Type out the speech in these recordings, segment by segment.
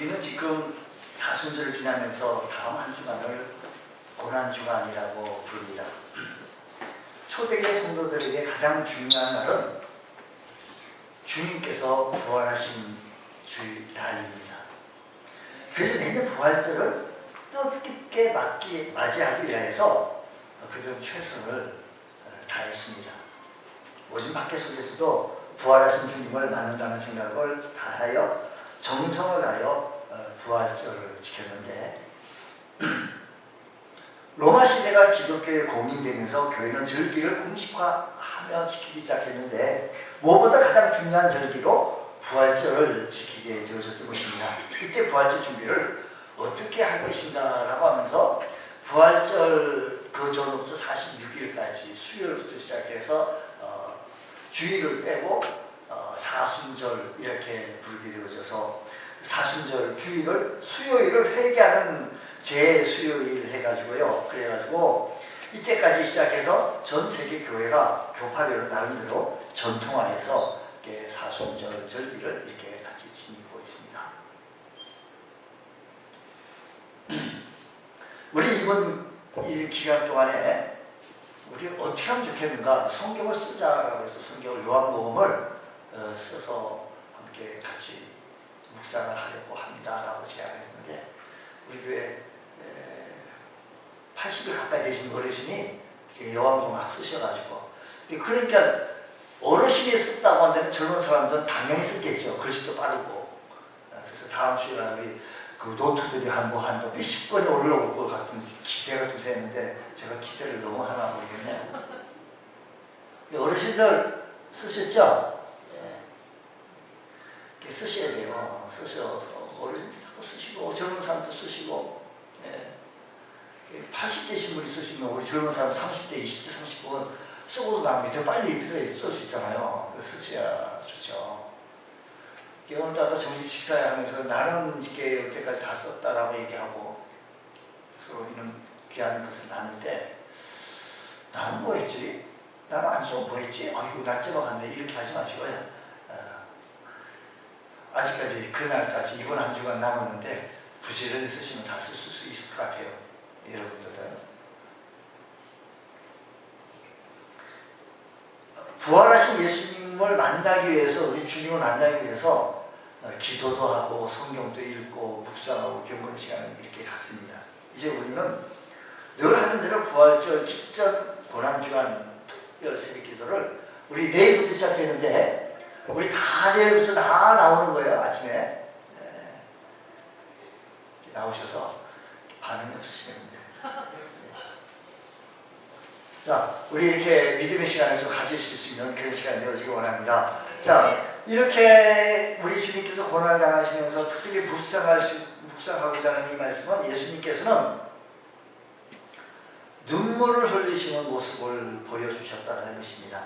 우리는 지금 사순절을 지나면서 다음 한 주간을 고난주간이라고 부릅니다. 초대교회 성도들에게 가장 중요한 날은 주님께서 부활하신 날입니다. 그래서 매년 부활절을 뜻깊게 맞이하기 위해서 그들은 최선을 다했습니다. 오직 밖에 속에서도 부활하신 주님을 맞는다는 생각을 다하여 정성을 다하여 부활절을 지켰는데, 로마 시대가 기독교에 공인되면서 교회는 절기를 공식화하며 지키기 시작했는데, 무엇보다 가장 중요한 절기로 부활절을 지키게 되어졌던 것입니다. 이때 부활절 준비를 어떻게 할 것인가라고 하면서 부활절 그 전부터 46일까지 수요일부터 시작해서 주일을 빼고 사순절 이렇게 부르게 되어져서 사순절 주일을 수요일을 회개하는 제수요일 해가지고요. 그래가지고 이때까지 시작해서 전 세계 교회가 교파별로 나름대로 전통 안에서 사순절 절기를 이렇게 같이 지니고 있습니다. 우리 이번 이 기간 동안에 우리 어떻게 하면 좋겠는가, 성경을 쓰자라고 해서 성경을 요한복음을 써서 함께 같이 묵상을 하려고 합니다라고 제안했는데, 우리 교회 80일 가까이 되신 어르신이 요한복음을 막 쓰셔가지고, 그러니까 어르신이 썼다고 한다면 젊은 사람들은 당연히 썼겠죠. 글씨도 빠르고. 그래서 다음 주에 우리 그 노트들이 한 몇십 번이 올라올 것 같은 기대가 좀 되는데, 제가 기대를 너무 하나 모르겠네요. 어르신들 쓰셨죠? 예. 쓰셔야 돼요. 쓰셔서 어르신도 쓰시고 젊은 사람도 쓰시고, 예. 80대신 분이 쓰시면 우리 젊은 사람 30대, 20대, 30분 쓰고도 나면 더 빨리 쓸 수 있잖아요. 쓰셔야 좋죠. 오늘 아까 점심 식사하면서 나는 이게 여태까지 다 썼다라고 얘기하고 서로 이런 귀한 것을 나눌 때, 나는 뭐 했지? 나는 안 쓰고 뭐 했지? 아이고 나 째박았네, 이렇게 하지 마시고요. 아직까지 그날까지 이번 한 주간 남았는데 부지런히 쓰시면 다 쓸 수 있을 것 같아요. 여러분들은 부활하신 예수님을 만나기 위해서, 우리 주님을 만나기 위해서 기도도 하고 성경도 읽고 묵상하고 경건 시간을 이렇게 갖습니다. 이제 우리는 늘 하는 대로 부활절 직전 고난주간 특별 새벽 기도를 우리 내일부터 시작되는데, 우리 다 내일부터 다 나오는 거예요. 아침에 나오셔서 반응이 없으시면 돼요. 자, 우리 이렇게 믿음의 시간에서 가지실 수 있는 그런 시간이 되어지기 원합니다. 자, 이렇게 우리 주님께서 고난을 당하시면서 특별히 묵상하고자 하는 이 말씀은, 예수님께서는 눈물을 흘리시는 모습을 보여주셨다는 것입니다.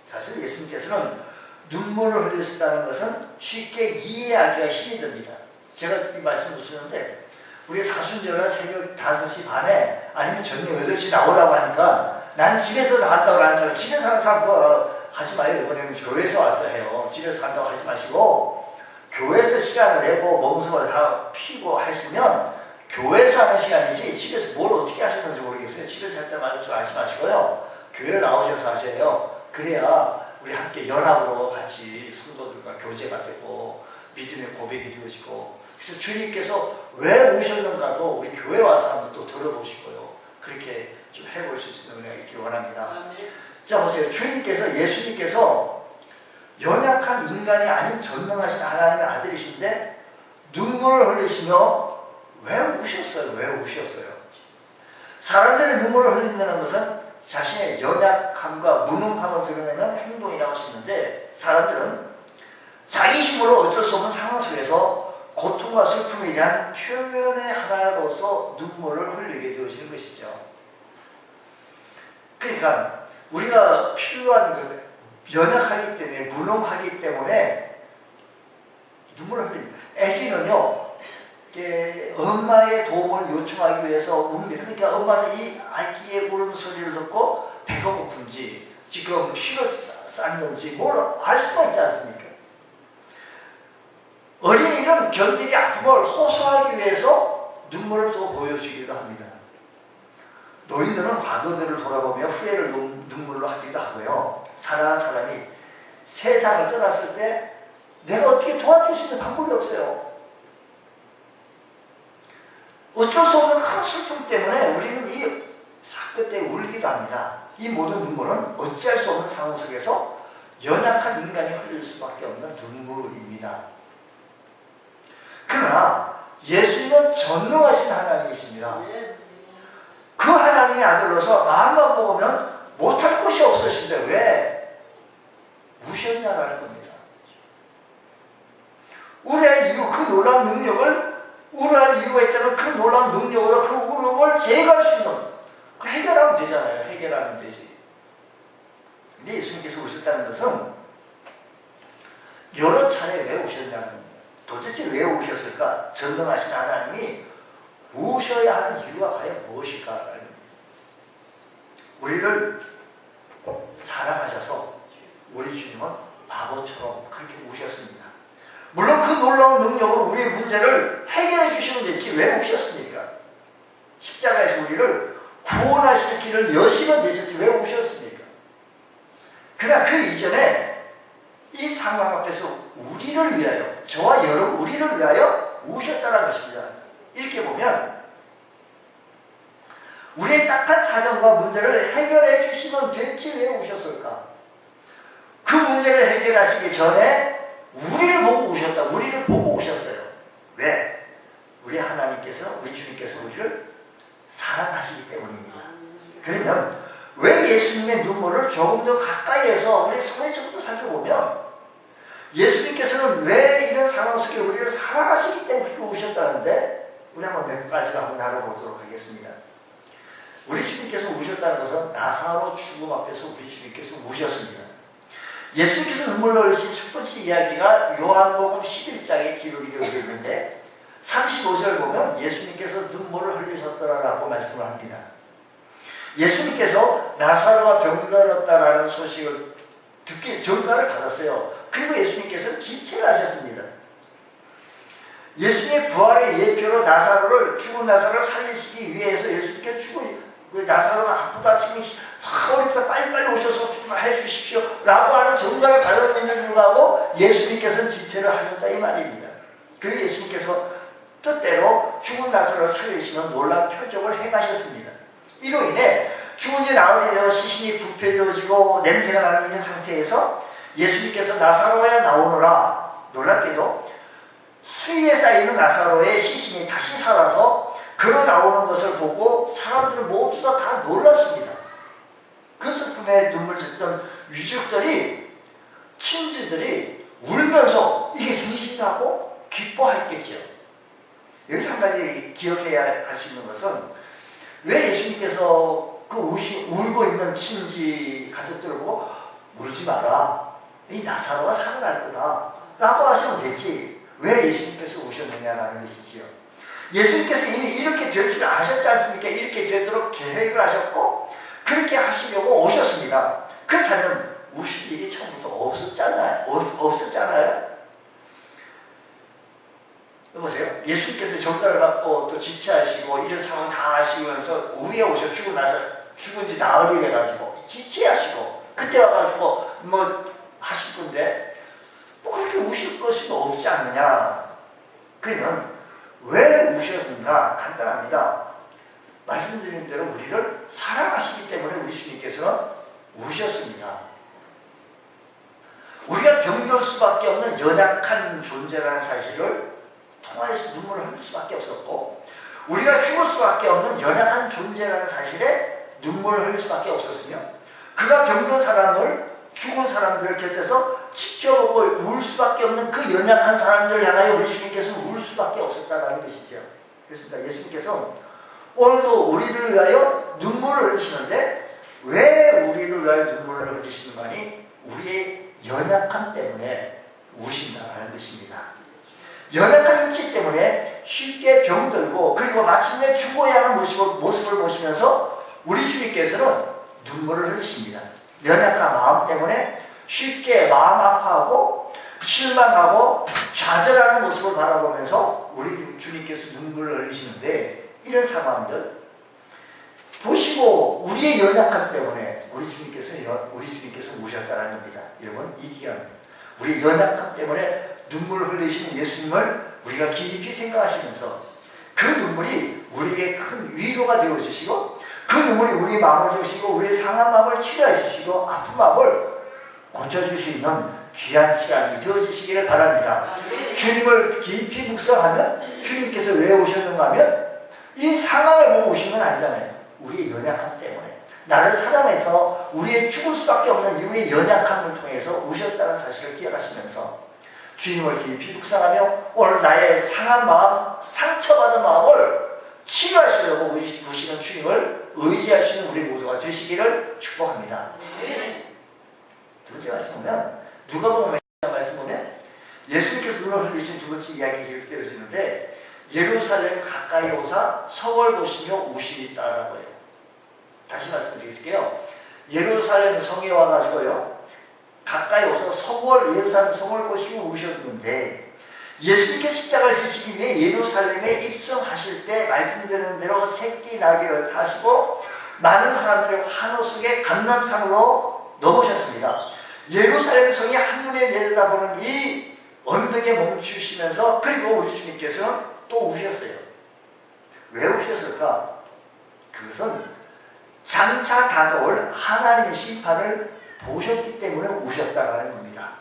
사실 예수님께서는 눈물을 흘리셨다는 것은 쉽게 이해하기가 힘이 듭니다. 제가 이 말씀을 드렸는데, 우리 사순절날 새벽 5시 반에 아니면 저녁 8시 나오라고 하니까, 난 집에서 한다고 하는 사람, 집에서 하는 사람 그거 하지 마요. 이번에는 교회에서 와서 해요. 집에서 한다고 하지 마시고, 교회에서 시간을 내고 멍석을 다 피고 했으면 교회에서 하는 시간이지, 집에서 뭘 어떻게 하시는지 모르겠어요. 집에서 할 때 말도 좀 하지 마시고요. 교회 나오셔서 하셔요. 그래야 우리 함께 연합으로 같이 성도들과 교제가 되고 믿음의 고백이 되어지고, 그래서 주님께서 왜 오셨는가도 우리 교회 와서 한번 또 들어보시고요. 그렇게 좀 해볼 수 있는 은혜가 있기 원합니다. 자, 보세요. 예수님께서 연약한 인간이 아닌 전능하신 하나님의 아들이신데 눈물을 흘리시며 왜 우셨어요? 왜 우셨어요? 사람들이 눈물을 흘린다는 것은 자신의 연약함과 무능함을 드러내는 행동이라고 할 수 있는데, 사람들은 자기 힘으로 어쩔 수 없는 상황 속에서 고통과 슬픔에 대한 표현의 하나로서 눈물을 흘리게 되어지는 것이죠. 그러니까 우리가 필요한 것은 연약하기 때문에, 무능하기 때문에 눈물을 흘립니다. 아기는요, 엄마의 도움을 요청하기 위해서 웁니다. 그러니까 엄마는 이 아기의 울음소리를 듣고 배가 고픈지 지금 피가 쌌는지 뭘 알 수가 있지 않습니까? 어린이는 견디기 아픔을 호소하기 위해서 눈물을 또 보여주기도 합니다. 노인들은 과거들을 돌아보며 후회를 눈물로 하기도 하고요. 사랑하는 사람이 세상을 떠났을 때 내가 어떻게 도와줄 수 있는 방법이 없어요. 어쩔 수 없는 큰 슬픔 때문에 우리는 이 사건 때 울기도 합니다. 이 모든 눈물은 어찌할 수 없는 상황 속에서 연약한 인간이 흘릴 수밖에 없는 눈물입니다. 그러나 예수님은 전능하신 하나님이십니다. 그 하나님의 아들로서 마음만 먹으면 못할 것이 없으신데 왜 우셨냐라는 겁니다. 우리의 이유, 그 놀라운 능력을, 우리의 이유가 있다면 그 놀라운 능력으로 그 울음을 제거할 수 있는, 그 해결하면 되잖아요. 해결하면 되지. 근데 예수님께서 오셨다는 것은 여러 차례 왜 오셨냐는 겁니다. 도대체 왜 오셨을까? 전능하신 하나님이 오셔야 하는 이유가 과연 무엇일까? 우리를 사랑하셔서 우리 주님은 바보처럼 그렇게 우셨습니다. 물론 그 놀라운 능력으로 우리의 문제를 해결해 주시면 됐지 왜 오셨습니까? 십자가에서 우리를 구원하실 길을 여시면 되셨지 왜 오셨습니까? 그러나 그 이전에 이 상황 앞에서 우리를 위하여, 저와 여러분 우리를 위하여 오셨다는 것입니다. 이렇게 보면 우리의 딱한 사정과 문제를 해결해 주시면 됐지 왜 오셨을까? 그 문제를 해결하시기 전에 우리를 보고 오셨다. 우리를 보고 오셨어요. 왜? 우리 하나님께서, 우리 주님께서 우리를 사랑하시기 때문입니다. 그러면 왜 예수님의 눈물을 조금 더 가까이에서 우리 손에 좀 더 살펴보면 예수님께서는 왜 이런 상황 속에 우리를 사랑하시기 때문에 오셨다는데 우리 한번 몇 가지를 한번 알아보도록 하겠습니다. 우리 주님께서 우셨다는 것은 나사로 죽음 앞에서 우리 주님께서 우셨습니다. 예수님께서 눈물을 흘리신 첫 번째 이야기가 요한복음 11장에 기록이 되어 있는데 35절 보면 예수님께서 눈물을 흘리셨더라라고 말씀을 합니다. 예수님께서 나사로가 병들었다라는 소식을 듣기 전가를 받았어요. 그리고 예수님께서 지체를 하셨습니다. 예수님의 부활의 예표로 나사로를, 죽은 나사로를 살리시기 위해서 예수님께서 나사로가 아프다 치면 어렵다 빨리빨리 오셔서 좀 해주십시오 라고 하는 전가를 받았는데도 불구하고 예수님께서는 지체를 하셨다 이 말입니다. 그리고 예수님께서 뜻대로 죽은 나사로를 살리시는 놀라운 표적을 행하셨습니다. 이로 인해 죽은 지 나흘이 되어 시신이 부패되어지고 냄새가 나는 이런 상태에서 예수님께서 나사로야 나오노라, 놀랍게도 수위에 쌓이는 나사로의 시신이 다시 살아서 걸어 나오는 것을 보고 사람들은 모두 다 놀랐습니다. 그 슬픔에 눈물 짓던 유족들이, 친지들이 울면서 이게 생신하고 기뻐했겠죠. 여기서 한 가지 기억해야 할 수 있는 것은 왜 예수님께서 그 울고 있는 친지 가족들을 보고 울지 마라, 이 나사로가 살아날 거다 라고 하시면 됐지 왜 예수님께서 우셨느냐라는 것이지요. 예수님께서 이미 이렇게 될 줄 아셨지 않습니까? 이렇게 되도록 계획을 하셨고 그렇게 하시려고 오셨습니다. 그렇다면 우실 일이 처음부터 없었잖아요. 여보세요? 예수님께서 전가를 받고 또 지체하시고 이런 상황 다 하시면서 위에 오셔 죽고 나서 죽은 지 나흘이 돼가지고 지체하시고 그때 와가지고 뭐 하실 건데 뭐 그렇게 우실 것이 없지 않느냐. 그러면 왜 우셨는가? 간단합니다. 말씀드린 대로 우리를 사랑하시기 때문에 우리 주님께서는 우셨습니다. 우리가 병들 수밖에 없는 연약한 존재라는 사실을 통하여서 눈물을 흘릴 수밖에 없었고 우리가 죽을 수밖에 없는 연약한 존재라는 사실에 눈물을 흘릴 수밖에 없었으며 그가 병든 사람을, 죽은 사람들을 곁에서 지켜보고 울 수밖에 없는 그 연약한 사람들을 향하여 우리 주님께서는 울 수밖에 없었다는 것이죠. 그렇습니다. 예수님께서 오늘도 우리를 위하여 눈물을 흘리시는데 왜 우리를 위하여 눈물을 흘리시는가니 우리의 연약함 때문에 우신다는 것입니다. 연약한 육체 때문에 쉽게 병들고 그리고 마침내 죽어야 하는 모습을 보시면서 우리 주님께서는 눈물을 흘리십니다. 연약한 마음 때문에 쉽게 마음 아파하고 실망하고 좌절하는 모습을 바라보면서 우리 주님께서 눈물을 흘리시는데, 이런 상황들 보시고 우리의 연약함 때문에 우리 주님께서 우셨다는 겁니다. 여러분, 이 기간 우리 연약함 때문에 눈물을 흘리시는 예수님을 우리가 깊이 생각하시면서 그 눈물이 우리에게 큰 위로가 되어주시고, 그 눈물이 우리의 마음을 주시고 우리의 상한 마음을 치료해 주시고 아픈 마음을 고쳐줄 수 있는 귀한 시간이 되어지시기를 바랍니다. 주님을 깊이 묵상하면 주님께서 왜 오셨는가 하면 이 상황을 보고 오신 건 아니잖아요. 우리의 연약함 때문에 나를 사랑해서 우리의 죽을 수밖에 없는 이유의 연약함을 통해서 오셨다는 사실을 기억하시면서 주님을 깊이 묵상하며 오늘 나의 상한 마음, 상처받은 마음을 치료하시려고 오시는 주님을 의지하시는 우리 모두가 되시기를 축복합니다. 두 번째 말씀 보면 누가복음 말씀 보면 예수님께서 눈을 흘리신 두 번째 이야기 기록되어지는데, 예루살렘 가까이 오사 성을 보시며 우시다라고 해요. 다시 말씀드리겠습니다. 예루살렘 성에 와가지고요, 가까이 오서 예루살렘 성을 보시고 우셨는데, 예수님께서 십자가를 지시기 위해 예루살렘에 입성하실 때 말씀드리는 대로 새끼 나귀를 타시고 많은 사람들의 환호 속에 감람산으로 넘으셨습니다. 예루살렘 성이 한눈에 내려다보는 이 언덕에 멈추시면서, 그리고 우리 주님께서는 또 우셨어요. 왜 우셨을까? 그것은 장차 다가올 하나님의 심판을 보셨기 때문에 우셨다는 겁니다.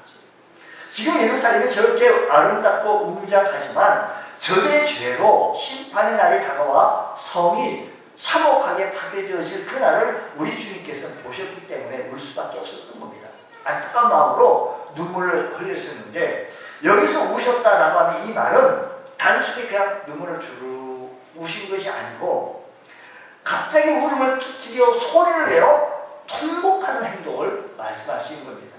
지금 예루살렘이 저렇게 아름답고 웅장하지만 저들의 죄로 심판의 날이 다가와 성이 참혹하게 파괴되어질 그날을 우리 주님께서 보셨기 때문에 울 수밖에 없었던 겁니다. 안타까운 마음으로 눈물을 흘렸었는데, 여기서 우셨다라고 하는 이 말은 단순히 그냥 눈물을 주르 우신 것이 아니고 갑자기 울음을 터뜨려 소리를 내어 통곡하는 행동을 말씀하시는 겁니다.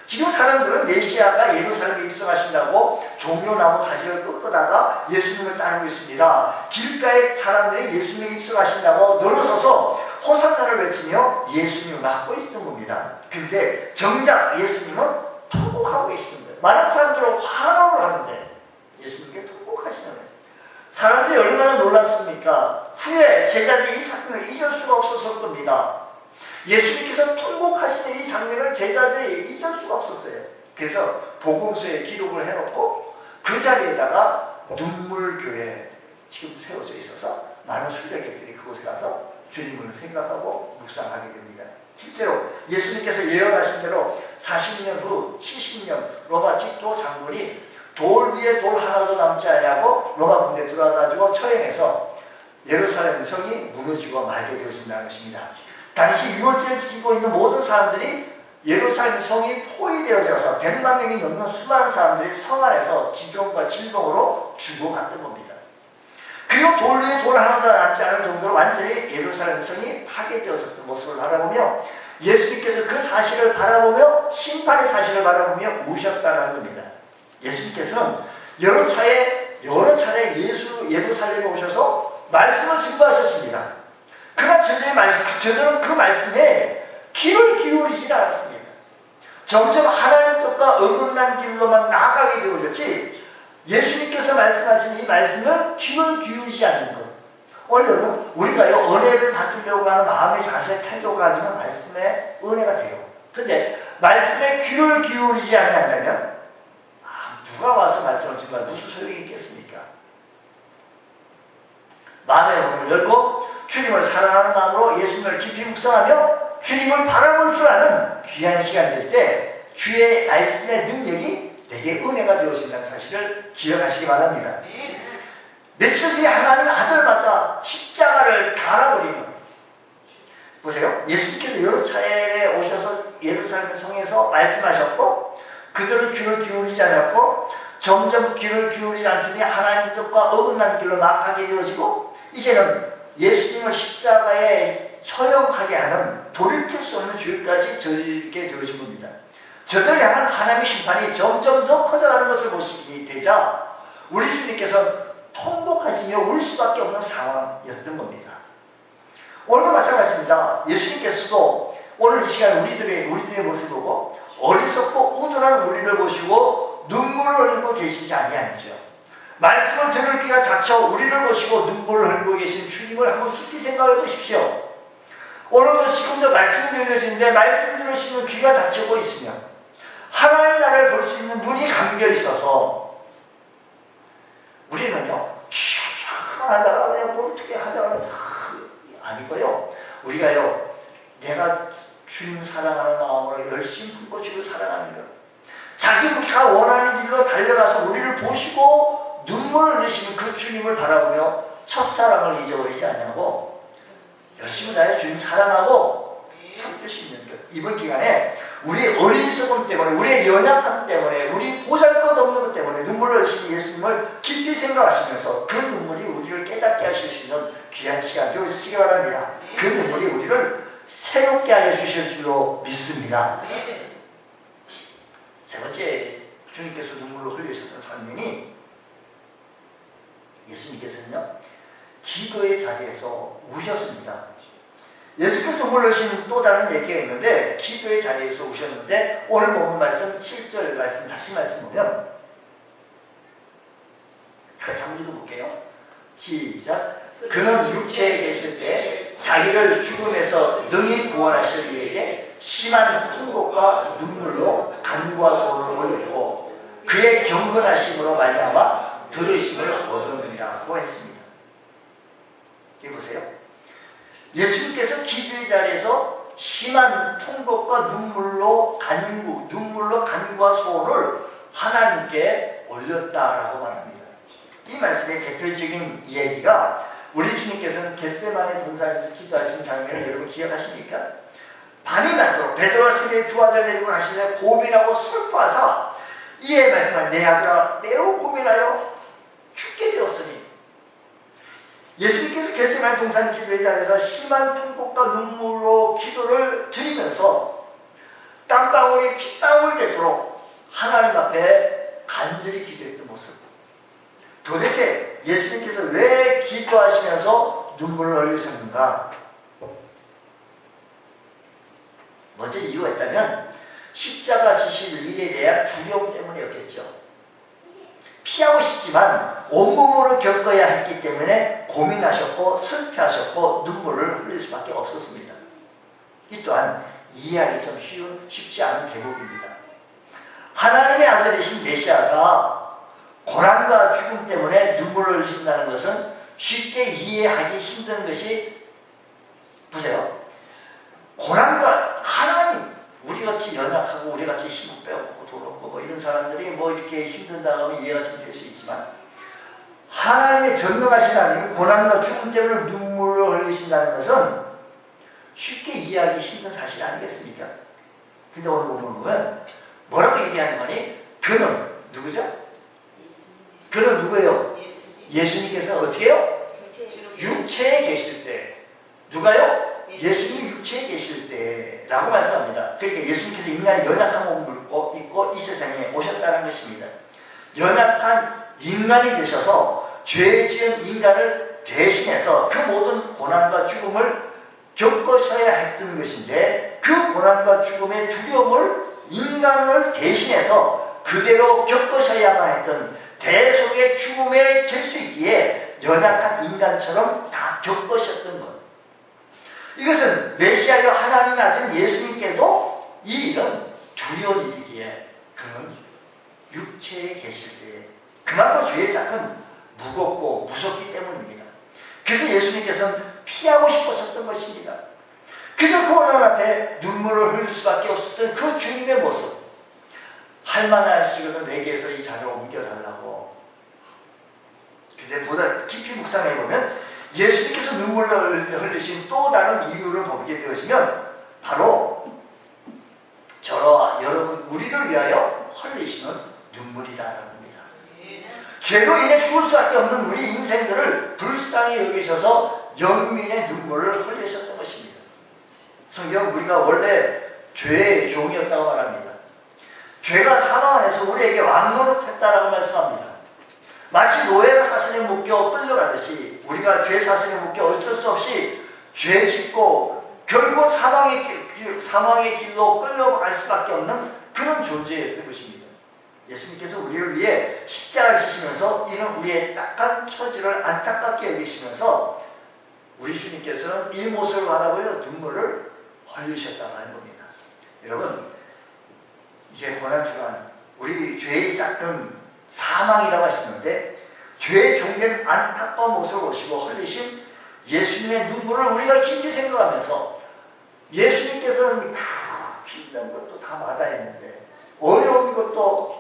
지금 사람들은 메시아가 예루살렘에 입성하신다고 종려나무 가지를 꺾다가 예수님을 따르고 있습니다. 길가에 사람들이 예수님에 입성하신다고 늘어서서 호산나를 외치며 예수님을 맞고 있었던 겁니다. 근데 정작 예수님은 통곡하고 계시는 거예요. 많은 사람들은 환호를 하는데 예수님께 통곡하시는 거예요. 사람들이 얼마나 놀랐습니까? 후에 제자들이 이 사건을 잊을 수가 없었을 겁니다. 예수님께서 통곡하시는 이 장면을 제자들이 잊을 수가 없었어요. 그래서 복음서에 기록을 해놓고 그 자리에다가 눈물교회 지금 세워져 있어서 많은 순례객들이 그곳에 가서 주님을 생각하고 묵상하게 됩니다. 실제로 예수님께서 예언하신 대로 40년 후 70년 로마 티토 장군이 돌 위에 돌 하나도 남지 않냐고 로마 군대에 들어와가지고 처형해서 예루살렘 성이 무너지고 말게 되어진다는 것입니다. 당시 유월절을 지키고 있는 모든 사람들이 예루살렘 성이 포위되어져서 100만 명이 넘는 수많은 사람들이 성 안에서 기경과 질병으로 죽어갔던 겁니다. 그리고 돌 위에 돌 하나도 남지 않을 정도로 완전히 예루살렘 성이 파괴되어졌던 모습을 바라보며 예수님께서 그 사실을 바라보며 심판의 사실을 바라보며 우셨다는 겁니다. 예수님께서는 여러 차례 예루살렘에 오셔서 말씀을 증거하셨습니다. 그러나 저들은 그 말씀에 귀를 기울이지 않았습니다. 점점 하나님 뜻과 어긋난 길로만 나아가게 되어졌지, 예수님께서 말씀하신 이 말씀은 귀를 기울이지 않는 것. 오늘 여러분, 우리가요, 은혜를 받으려고 하는 마음의 자세, 태도가 가지면 말씀의 은혜가 돼요. 근데 말씀에 귀를 기울이지 않는다면 누가 와서 말씀을 정말 무슨 소용이 있겠습니까? 마음의 문을 열고 주님을 사랑하는 마음으로 예수님을 깊이 묵상하며 주님을 바라볼 줄 아는 귀한 시간이 될 때 주의 말씀의 능력이 내게 은혜가 되어진다는 사실을 기억하시기 바랍니다. 며칠 뒤에 하나님 아들 맞아 십자가를 달아버리는, 보세요. 예수님께서 여러 차례에 오셔서 예루살렘 성에서 말씀하셨고 그들은 귀를 기울이지 않았고 점점 귀를 기울이지 않더니 하나님 뜻과 어긋난 길로 막하게 되어지고 이제는 예수님을 십자가에 처형하게 하는 돌이킬 수 없는 죄까지 저지르게 되어진 겁니다. 저들을 향한 하나님의 심판이 점점 더 커져가는 것을 보시게 되자 우리 주님께서 통곡하시며 울 수밖에 없는 상황이었던 겁니다. 오늘도 마찬가지입니다. 예수님께서도 오늘 이 시간 우리들의 모습을 보고 어리석고 우둔한 우리를 보시고 눈물을 흘리고 계시지 아니하죠. 말씀을 들을 귀가 닫혀 우리를 보시고 눈물을 흘리고 계신 주님을 한번 깊이 생각해 보십시오. 오늘도 지금도 말씀이 들려지는데 말씀 들으시는 귀가 닫히고 있으면 하나님 나라를 볼 수 있는 눈이 감겨 있어서 우리는요 하다가 그냥 뭐 어떻게 하다가 아니고요. 우리가요 내가 주님 사랑하는 마음으로 열심히 품고 주를 사랑하는 것, 자기가 원하는 길로 달려가서 우리를 보시고 눈물을 흘리시는 그 주님을 바라보며 첫사랑을 잊어버리지 않냐고 열심히 나의 주님 사랑하고 섬길 수 있는 것. 이번 기간에 우리의 어리석음 때문에, 우리의 연약함 때문에, 우리 보잘것없는 것 때문에 눈물을 흘리시는 예수님을 깊이 생각하시면서 그 눈물이 우리를 깨닫게 하실 수 있는 귀한 시간 되어주시기 바랍니다. 그 눈물이 우리를 새롭게 하여 주실 줄로 믿습니다. 세 번째, 주님께서 눈물로 흘리셨던 사람이 예수님께서는요 기도의 자리에서 우셨습니다. 예수께서 눈물 흘리신 또 다른 얘기가 있는데 기도의 자리에서 우셨는데 오늘 본문 말씀 7절 말씀 다시 말씀 보면 다시 한번 읽어볼게요. 시작. 그는 육체에 계실 때 자기를 죽음에서 능히 구원하실 이에게 심한 통곡과 눈물로 간구와 소원을 올렸고 그의 경건하심으로 말미암아 들으심을 얻었느니라고 했습니다. 여기 보세요. 예수님께서 기도의 자리에서 심한 통곡과 눈물로 간구와 소원을 하나님께 올렸다라고 말합니다. 이 말씀의 대표적인 이야기가 우리 주님께서는 겟세마네 동산에서 기도하신 장면을 여러분 기억하십니까? 밤이 낮도록 베드로와 세례의 두 아들 데리고 가시되 고민하고 슬퍼하사 이에 말씀한 내 아들아 매우 고민하여 죽게 되었으니 예수님께서 겟세마네 동산 기도의 자리에서 심한 통곡과 눈물로 기도를 드리면서 땀방울이 핏방울이 되도록 하나님 앞에 간절히 기도했던 모습. 도대체 예수님께서 왜 기도하시면서 눈물을 흘리셨는가? 먼저 이유가 있다면 십자가 지실 일에 대한 두려움 때문이었겠죠. 피하고 싶지만 온몸으로 겪어야 했기 때문에 고민하셨고 슬퍼하셨고 눈물을 흘릴 수밖에 없었습니다. 이 또한 이해하기 좀 쉽지 않은 대목입니다. 하나님의 아들이신 메시아가 고난과 죽음 때문에 눈물을 흘리신다는 것은 쉽게 이해하기 힘든 것이, 보세요. 고난과 하나님, 우리같이 연약하고 우리같이 힘을 빼먹고 더럽고 뭐 이런 사람들이 뭐 이렇게 힘든다고 하면 이해가 좀 될 수 있지만 하나님의 전능하신 하나님이 고난과 죽음 때문에 눈물을 흘리신다는 것은 쉽게 이해하기 힘든 사실 아니겠습니까? 근데 오늘 보면 뭐라고 얘기하는 거니? 그는 누구죠? 그는 누구예요? 예수님께서 어떻게 해요? 육체에 계실 때. 누가요? 예수님이 육체에 계실 때 라고 말씀합니다. 그러니까 예수님께서 인간의 연약한 몸을 입고 이 세상에 오셨다는 것입니다. 연약한 인간이 되셔서 죄 지은 인간을 대신해서 그 모든 고난과 죽음을 겪으셔야 했던 것인데 그 고난과 죽음의 두려움을 인간을 대신해서 그대로 겪으셔야만 했던 대속의 죽음에 질 수 있기에 연약한 인간처럼 다 겪으셨던 것. 이것은 메시아여 하나님 아들 예수님께도 이 일은 두려운 일이기에 그는 육체에 계실 때 그만큼 죄의 삭은 무겁고 무섭기 때문입니다. 그래서 예수님께서는 피하고 싶었었던 것입니다. 그저 그 고난 앞에 눈물을 흘릴 수밖에 없었던 그 주님의 모습. 할만하시거든 내게서 이 잔을 옮겨달라고. 근데 보다 깊이 묵상해보면 예수님께서 눈물을 흘리신 또 다른 이유를 보게 되어지면 바로 저와 여러분 우리를 위하여 흘리시는 눈물이라는 겁니다. 죄로 인해 죽을 수밖에 없는 우리 인생들을 불쌍히 여기셔서 영민의 눈물을 흘리셨던 것입니다. 성경 우리가 원래 죄의 종이었다고 말합니다. 죄가 사망 안에서 우리에게 왕노릇했다라고 말씀합니다. 마치 노예가 사슬에 묶여 끌려가듯이 우리가 죄 사슬에 묶여 어쩔 수 없이 죄 짓고 결국 사망의 길로 끌려갈 수밖에 없는 그런 존재였던 것입니다. 예수님께서 우리를 위해 십자가를 지시면서 이는 우리의 딱한 처지를 안타깝게 여기시면서 우리 주님께서는 이 모습을 바라보며 눈물을 흘리셨다고 하는 겁니다. 여러분, 이제 고난주간 우리 죄의 싹은 사망이라고 하시는데 죄의 종된 안타까운 모습을 보시고 흘리신 예수님의 눈물을 우리가 깊이 생각하면서 예수님께서는 힘든 것도 다 마다했는데 어려운 것도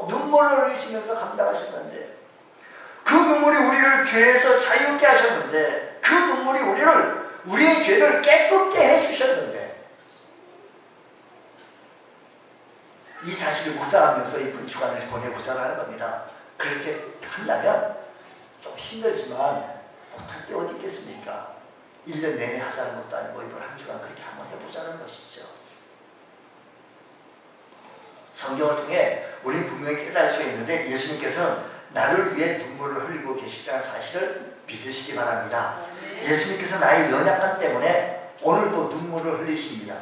눈물을 흘리시면서 감당하셨는데 그 눈물이 우리를 죄에서 자유롭게 하셨는데 그 눈물이 우리의 죄를 깨끗게 해주셨는데 이 사실을 묵상하면서 이번 주간을 보내보자고 하는 겁니다. 그렇게 한다면 좀 힘들지만 못할 때 어디 있겠습니까? 1년 내내 하자는 것도 아니고 이번 한 주간 그렇게 한번 해보자는 것이죠. 성경을 통해 우리는 분명히 깨달을 수 있는데 예수님께서는 나를 위해 눈물을 흘리고 계시다는 사실을 믿으시기 바랍니다. 예수님께서 나의 연약함 때문에 오늘도 눈물을 흘리십니다.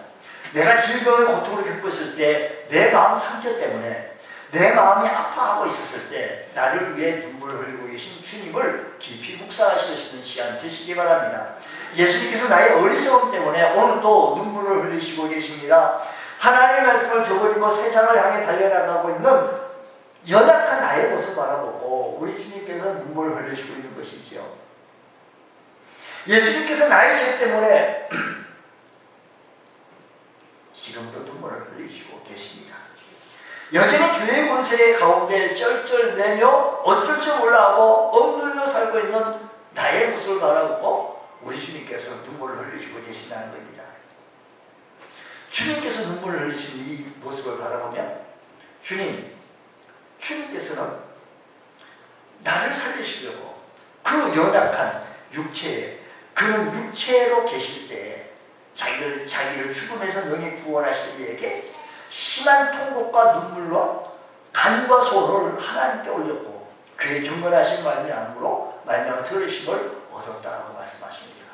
내가 질병의 고통을 겪고 있을 때 내 마음 상처 때문에 내 마음이 아파하고 있었을 때 나를 위해 눈물을 흘리고 계신 주님을 깊이 묵상하실 수 있는 시간 되시기 바랍니다. 예수님께서 나의 어리석음 때문에 오늘도 눈물을 흘리시고 계십니다. 하나님의 말씀을 저버리고 세상을 향해 달려나가고 있는 연약한 나의 모습을 바라보고 우리 주님께서 눈물을 흘리시고 있는 것이지요. 예수님께서 나의 죄 때문에 지금도 눈물을 흘리시고 계십니다. 여전히 죄의 권세 가운데 쩔쩔매며 어쩔 줄 몰라하고 억눌려 살고 있는 나의 모습을 바라보고 우리 주님께서 눈물을 흘리시고 계신다는 겁니다. 주님께서 눈물을 흘리시는 이 모습을 바라보면 주님께서는 나를 살리시려고 그 연약한 육체에 그는 육체로 계실 때 자기를 죽음에서 영에 구원하실 이에게 심한 통곡과 눈물로 간과 소를 하나님께 올렸고 그의 경건하신 말미암으로 들으심을 얻었다고 말씀하십니다.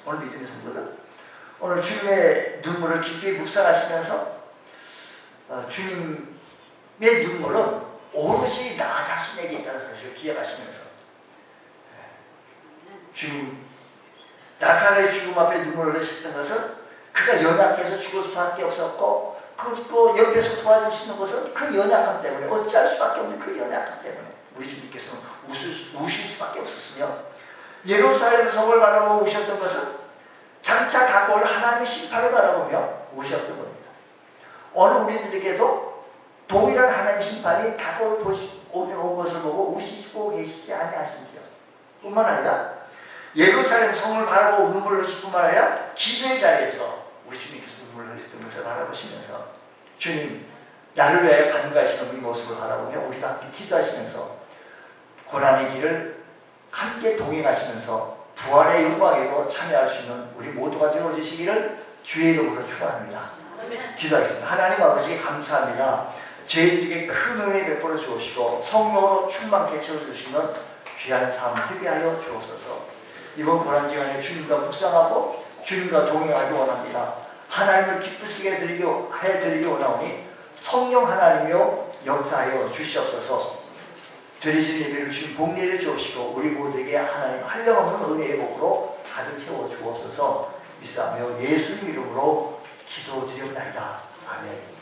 오늘 믿음의 성도들, 오늘 주님의 눈물을 깊이 묵상하시면서 주님의 눈물은 오롯이 나 자신에게 있다는 사실을 기억하시면서 주님 나사로의 죽음 앞에 눈물을 흘리셨던 것은 그가 연약해서 죽을 수밖에 없었고 그 옆에서 도와줄 수 있는 것은 그 연약함 때문에 어찌할 수밖에 없는 그 연약함 때문에 우리 주님께서는 우실 수밖에 없었으며 예루살렘 성을 바라보고 우셨던 것은 장차 다가올 하나님의 심판을 바라보며 우셨던 겁니다. 오늘 우리들에게도 동일한 하나님의 심판이 다가올 것을 보고 우시고 계시지 아니하신지요. 뿐만 아니라 예루살렘 성을 바라보고 눈물을 흘리실 뿐만 아니라 기도의 자리에서 우리 주님께서 눈물을 흘리셨던 것을 바라보시면서 주님 나를 위하여 간구하시는 이 모습을 바라보며 우리가 함께 기도하시면서 고난의 길을 함께 동행하시면서 부활의 영광으로 참여할 수 있는 우리 모두가 되어주시기를 주의 이름으로 축원합니다. 기도하겠습니다. 하나님 아버지 감사합니다. 저희들에게 큰 은혜 베풀어 주시고 성령으로 충만케 채워주시는 귀한 삶 되게 하여 주옵소서. 이번 고난기간에 주님과 묵상하고 주님과 동행하기 원합니다. 하나님을 기쁘시게 해드리기 원하오니 성령 하나님이여 역사하여 주시옵소서. 드리신 예배를 주신 복리를 주옵시고 우리 모두에게 하나님 한량없는 은혜의 복으로 가득 채워 주옵소서. 믿사오며 예수님 이름으로 기도드리옵나이다. 아멘.